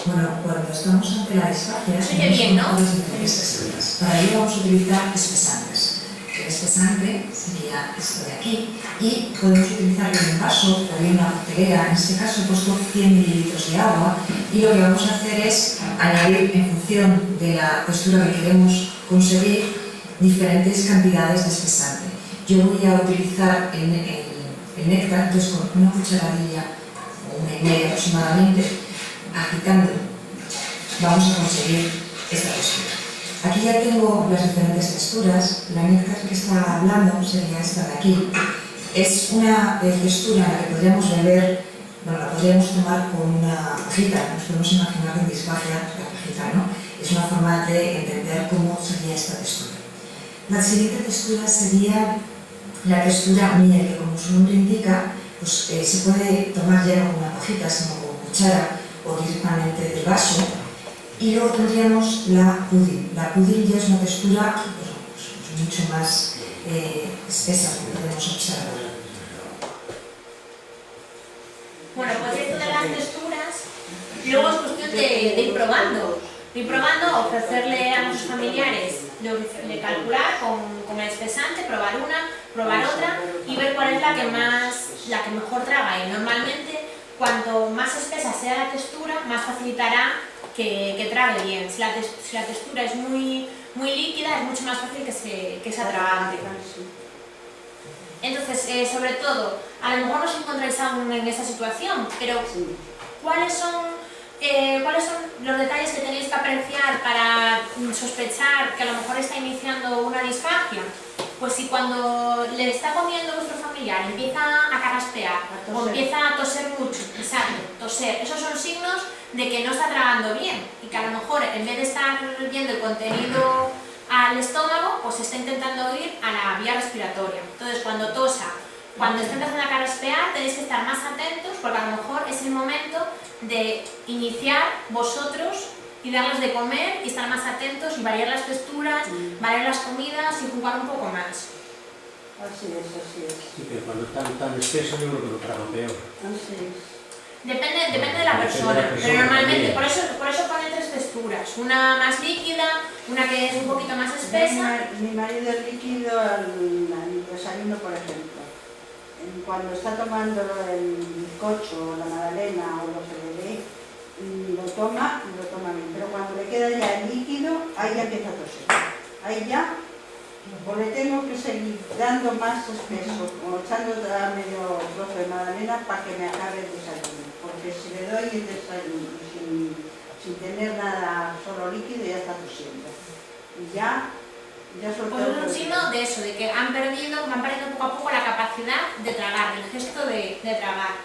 Bueno, cuando estamos ante la disfagia, Oye, bien, ¿no? tenemos diferentes texturas. Para ello vamos a utilizar espesantes. El espesante sería esto de aquí, y podemos utilizarlo en un vaso o bien una coctelera. En este caso he puesto 100 mililitros de agua, y lo que vamos a hacer es añadir, en función de la textura que queremos conseguir, diferentes cantidades de espesante. Yo voy a utilizar el néctar, entonces con una cucharadilla o una y media aproximadamente, agitando, vamos a conseguir esta textura. Aquí ya tengo las diferentes texturas. La néctar que está hablando sería esta de aquí. Es una textura en la que podríamos beber, bueno, la podríamos tomar con una pajita. Nos podemos imaginar en disfagia la pajita, ¿no? Es una forma de entender cómo sería esta textura. La siguiente textura sería la textura miel, que como su nombre indica, pues, se puede tomar ya no con una pajita, sino con cuchara o directamente del vaso. Y luego tendríamos la pudín. La pudín ya es una textura pues mucho más espesa, como podemos observar. Bueno, pues esto de las texturas, luego es cuestión de ir probando. Ir probando, ofrecerle a nuestros familiares, de calcular con el espesante, probar una, probar otra y ver cuál es la que mejor traga. Y normalmente, cuanto más espesa sea la textura, más facilitará que trague bien. Si la textura es muy líquida, es mucho más fácil que se atragante. Entonces, sobre todo, a lo mejor no os encontráis aún en esta situación, pero ¿cuáles son los detalles que tenéis que apreciar para sospechar que a lo mejor está iniciando una disfagia? Pues si cuando le está comiendo vuestro familiar empieza a carraspear o empieza a toser mucho, exacto, toser, esos son signos de que no está tragando bien y que a lo mejor en vez de estar viendo el contenido al estómago, pues está intentando ir a la vía respiratoria. Entonces cuando tosa, cuando esté empezando a carraspear, tenéis que estar más atentos porque a lo mejor es el momento de iniciar vosotros y darles de comer y estar más atentos y variar las texturas, variar las comidas y jugar un poco más. Así es, así es. Sí, pero cuando están tan espesos yo creo que lo trago peor. Así es. Depende de la persona, pero normalmente, por eso ponen tres texturas, una más líquida, una que es un poquito más espesa. Mi marido es líquido al desayuno, por ejemplo. Cuando está tomando el bizcocho, la magdalena o lo que le dé, lo toma bien, pero cuando le queda ya el líquido, ahí ya empieza a toser. Ahí ya, o le tengo que seguir dando más espeso, o echando medio trozo de magdalena para que me acabe el desayuno. Porque si le doy el desayuno sin tener nada, solo líquido, ya está tosiendo. Y ya sobre Pues todo... es un signo de eso, de que van perdiendo poco a poco la capacidad de tragar, el gesto de tragar.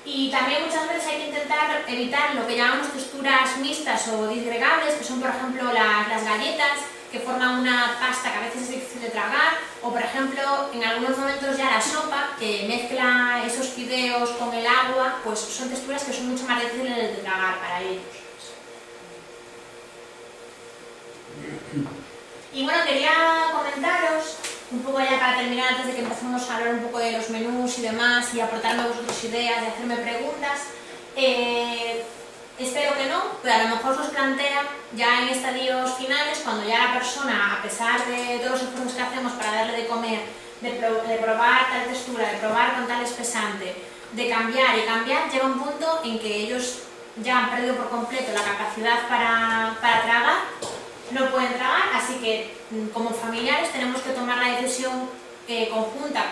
Y también muchas veces hay que intentar evitar lo que llamamos texturas mixtas o disgregables, que son por ejemplo las galletas, que forman una pasta que a veces es difícil de tragar, o por ejemplo en algunos momentos ya la sopa, que mezcla esos fideos con el agua, pues son texturas que son mucho más difíciles de tragar para ellos. Y bueno, quería comentaros, un poco ya para terminar, antes de que empecemos a hablar un poco de los menús y demás, y aportarme vosotros ideas y hacerme preguntas, espero que no, pero a lo mejor se os plantea ya en estadios finales, cuando ya la persona, a pesar de todos los esfuerzos que hacemos para darle de comer, de probar tal textura, de probar con tal espesante, de cambiar y cambiar, llega un punto en que ellos ya han perdido por completo la capacidad para tragar, no pueden tragar, así que como familiares tenemos que tomar la decisión conjunta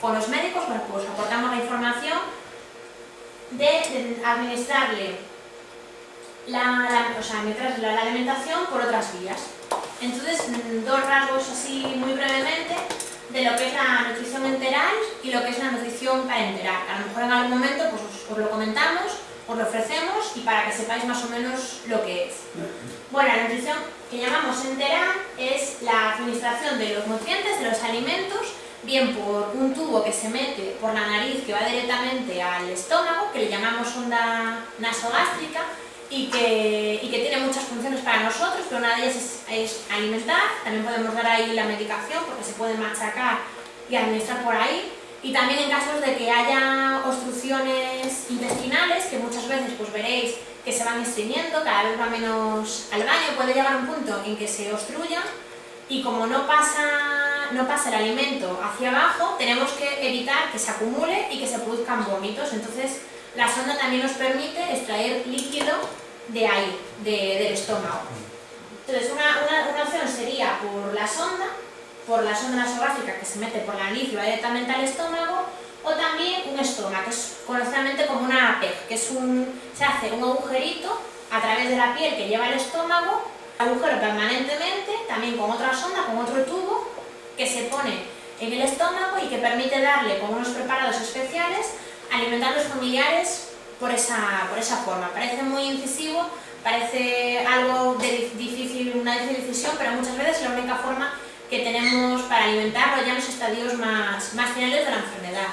con los médicos, bueno, pues aportamos la información de administrarle la alimentación por otras vías. Entonces, dos rasgos así muy brevemente de lo que es la nutrición enteral y lo que es la nutrición parenteral. A lo mejor en algún momento pues, os lo comentamos, os lo ofrecemos y para que sepáis más o menos lo que es. Bueno, la nutrición que llamamos enteral es la administración de los nutrientes, de los alimentos, bien por un tubo que se mete por la nariz que va directamente al estómago, que le llamamos sonda nasogástrica, y que tiene muchas funciones para nosotros, pero una de ellas es alimentar. También podemos dar ahí la medicación porque se puede machacar y administrar por ahí, y también en casos de que haya obstrucciones intestinales, que muchas veces pues veréis que se van extendiendo, cada vez va menos al baño, puede llegar un punto en que se obstruya y como no pasa el alimento hacia abajo, tenemos que evitar que se acumule y que se produzcan vómitos. Entonces la sonda también nos permite extraer líquido de ahí, del estómago. Entonces una opción sería por la sonda nasogástrica que se mete por la nariz y va directamente al estómago, o también un estoma, que es conocidamente como una PEG, que se hace un agujerito a través de la piel que lleva el estómago, agujero permanentemente, también con otra sonda, con otro tubo, que se pone en el estómago y que permite darle con unos preparados especiales, alimentar a los familiares por esa forma. Parece muy incisivo, parece algo difícil, una difícil decisión, pero muchas veces es la única forma que tenemos para alimentarlo ya en los estadios más finales de la enfermedad.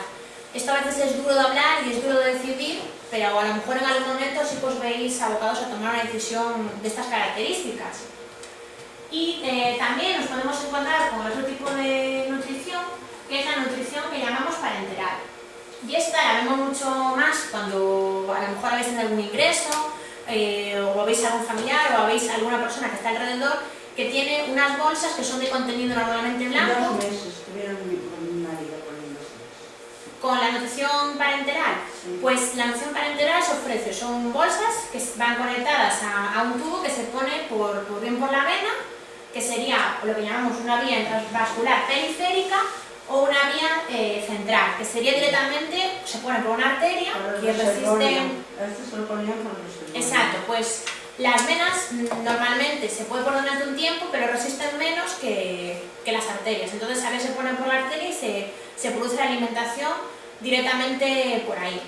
Esto a veces es duro de hablar y es duro de decidir, pero a lo mejor en algún momento sí que os veis abocados a tomar una decisión de estas características. Y también nos podemos encontrar con otro tipo de nutrición, que es la nutrición que llamamos parenteral. Y esta la vemos mucho más cuando a lo mejor habéis tenido algún ingreso, o veis a algún familiar, o veis a alguna persona que está alrededor, que tiene unas bolsas que son de contenido normalmente blanco. 2 meses, tuvieron un marido poniéndose. Con la nutrición parenteral, Sí. pues la nutrición parenteral se ofrece, son bolsas que van conectadas a un tubo que se pone bien por la vena, que sería lo que llamamos una vía intravascular periférica, o una vía central, que sería directamente, se pone por una arteria que resiste. Este se lo ponían por los. Exacto, pues las venas normalmente se puede poner durante un tiempo, pero resisten menos que las arterias. Entonces a veces se pone por la arteria y se produce la alimentación directamente por ahí.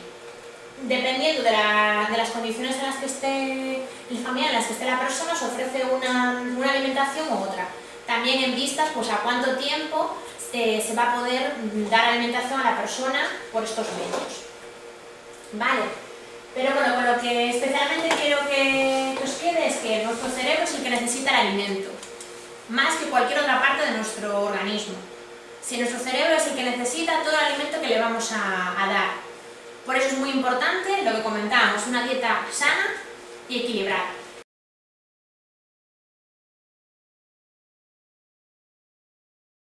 Dependiendo de las condiciones en las que esté el familiar, en las que esté la persona, se ofrece una alimentación u otra. También en vistas pues a cuánto tiempo se va a poder dar alimentación a la persona por estos medios. Vale, pero bueno, con lo que especialmente quiero que os quede es que nuestro cerebro es el que necesita el alimento, más que cualquier otra parte de nuestro organismo. Si nuestro cerebro es el que necesita todo el alimento que le vamos a dar. Por eso es muy importante lo que comentábamos, una dieta sana y equilibrada.